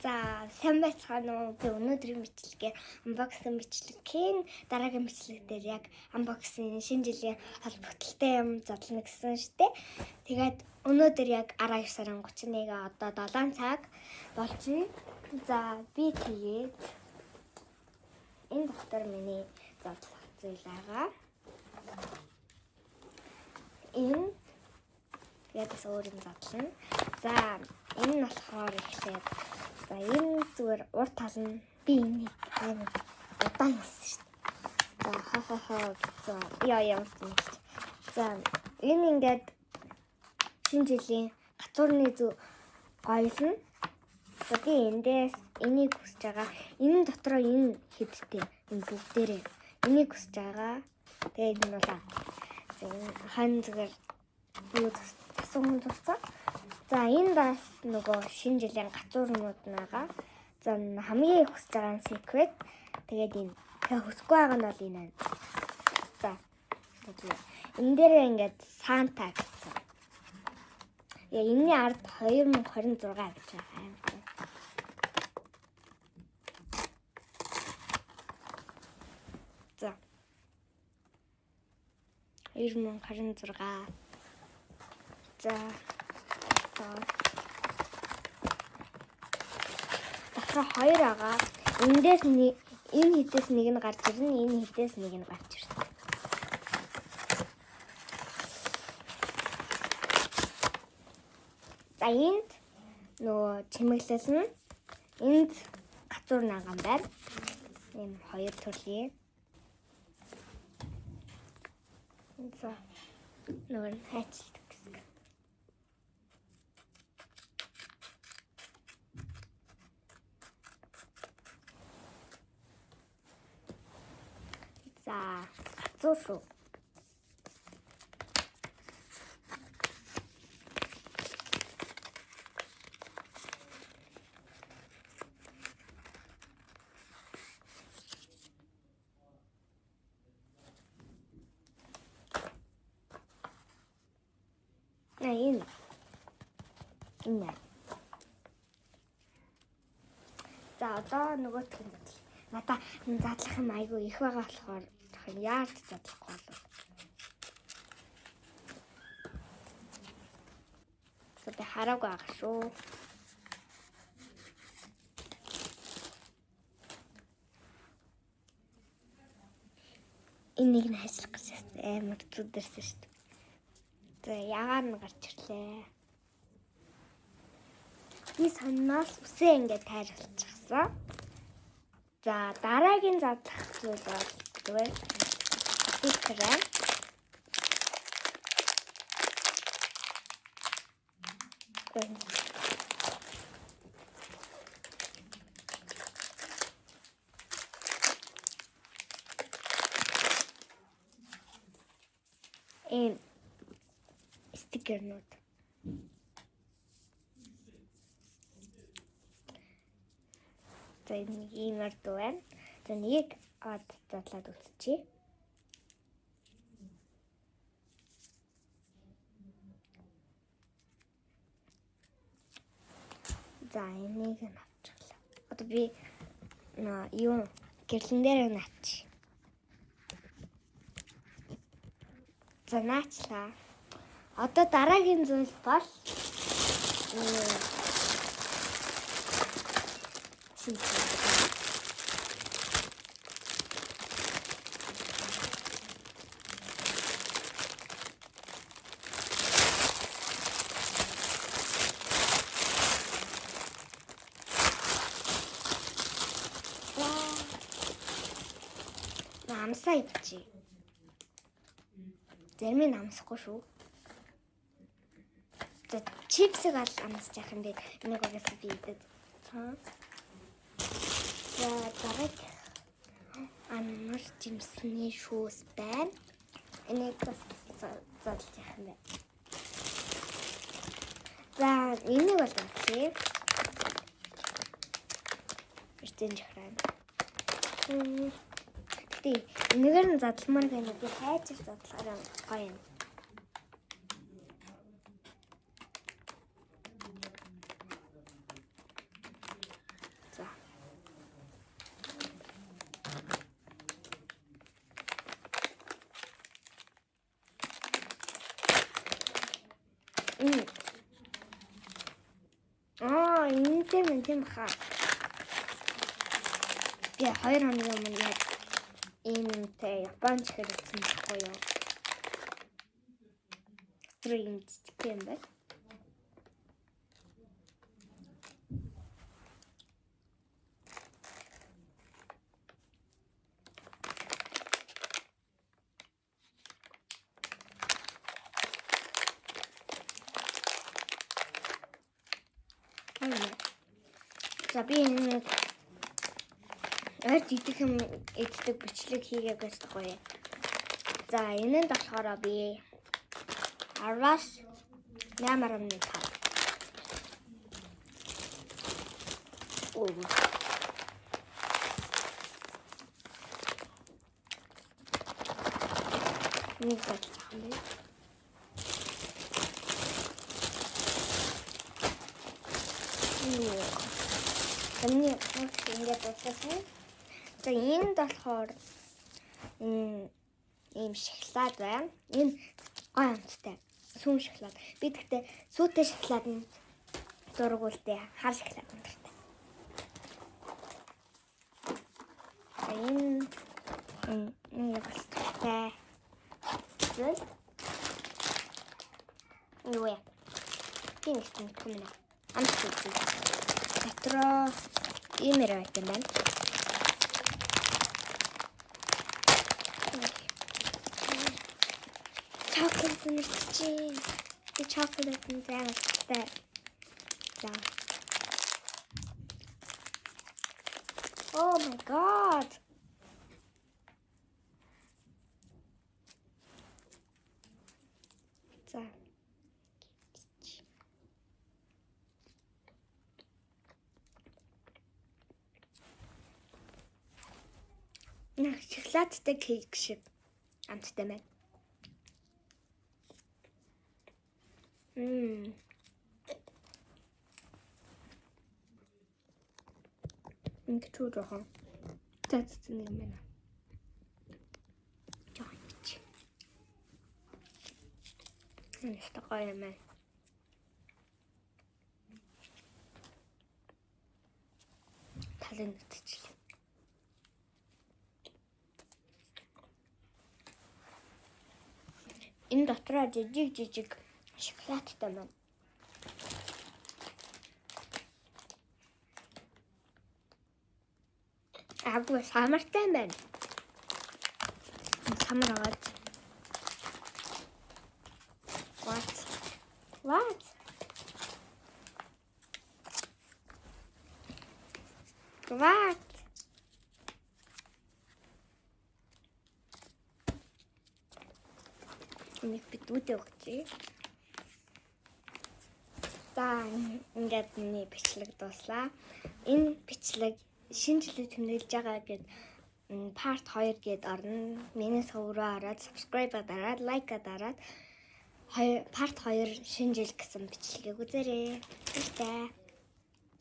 За сайн байцгаана уу? Би өнөөдрийн бичлэгээр unboxing бичлэгийн дараагийн бичлэг дээр яг unboxing шинэ жилийн холбогдлолтой юм задлана гэсэн шүү дээ. Тэгээд өнөөдөр яг 19 сарын 31 одоо 7 цаг болж байна. За би тэгээд энэ доктор миний задлах зүйл байгаа. Энэ яг өөр юм задлана. За энэ нь болохоор ихлээр за энэ зүгээр урт тал нь би энийг амар удаан хэлсэн шүү дээ. За яа. За энэ ингээд шинэ жилийн гацуурны зөв гоёлно. За би эндээс энийг хүсэж байгаа. Энэ дотроо энэ хэдтэй энэ бүгдээрээ энийг хүсэж байгаа. Тэгээд энэ бол за энэ хан зүгээр юу тасуун зурцаа. За энэ бас нөгөө шинэ жилийн гацуурнууд наага. За хамгийн их хүсэж байгаа нь secret. Тэгээд энэ хүсэхгүй байгаа нь бол энэ. За энэ дээр ингээд Санта гэсэн. Яа энэний ард 2026 гэж байгаа юм. За 2026. За дотроо 2 байгаа. Эндээс энэ хитээс нэг нь гарч ирнэ, энэ хитээс нэг нь гарч ирнэ. За энд нөгөө чимэглэл нь энд гацуур нааган байна. Энэ 2 төрлийн. За нөгөө хайчилдаг гэсэн. За гацуур шүү. Энэ. За одоо нөгөөх нь задлаа. Надаа энэ задлах юм айгүй их байгаа болохоор яард задлахгүй болов. So би хараагүй байгаа шүү. Энийг нь хайшлах гэж амар зүдэрсэн шүү дээ. За ягаар нь гарч ирлээ. Би санаас үсээ ингээд тайруулчихсан. За дараагийн задлах зүйл бол зүгээр крем. Энэ стикернууд. За нэг ийм ард байна. За нэг задлаад үзчихье. За энийг нь авчихлаа. Одоо би юу гэрлэн дээр нь авчих. За наачлаа. Одоо дараагийн зүйл бол намсаа ивчи. Зарим нь намсахгүй шүү. За чипсыг амсаж яах юм бэ? Энийг угаасаа би идэв. За дараагийн амар жимсний шүүс байна. Энийг бас задлж яах юм бэ? За энийг бол үнэхээр бэртэн жахраа. Тэг. Энийг нь задламаар гэнэ би хайчир задлахаар гоё юм. тийм хаа. Би 2 хоногийн өмнө яг иймтэй Японд хэрэгсэн байхгүй юу? Тринч тийм бай. За би энэ ард идэх юм эддэг бичлэг хийгээ гэж тахгүй. За энэ нь болохоор би 10-аас 8.5. Оо. Нэг батлах юм байна. Миний ингээд дууссан. За энэ болохоор ийм шоколад байна. Энэ гой амттай. Сүүн шоколад. Би тэгтээ сүүтэй шоколад нь дургуултай. Хар шоколад амттай. За энэ бастай. Зүг. Юу яа. Тийм юм. Амттай. Дотроо иймэр байт юм байна. Chocolate мэрчээ. Би chocolate мэрчээ. За. Oh my god. За. Нэг шоколадтай кейк шиг амттай байна. Ингээд жоохон цацсан юм байна. Жоохон бич. Энэ стогой юм байна. Талын нүцчил. Энэ дотроо жижиг шоколадтай байна. Агуу самартай байна. Самар аваад. What? What? Нэг битүүтэй өгчээ. За ингээд миний бичлэг дуслаа. Энэ бичлэг шинэ жилийн тэмдэглэж байгаа гэд part 2 гэд орно. Миний сувраа хараад subscribe дараад like дараад part 2 шинэ жил гэсэн бичлэгийг үзээрэй. Баярлалаа.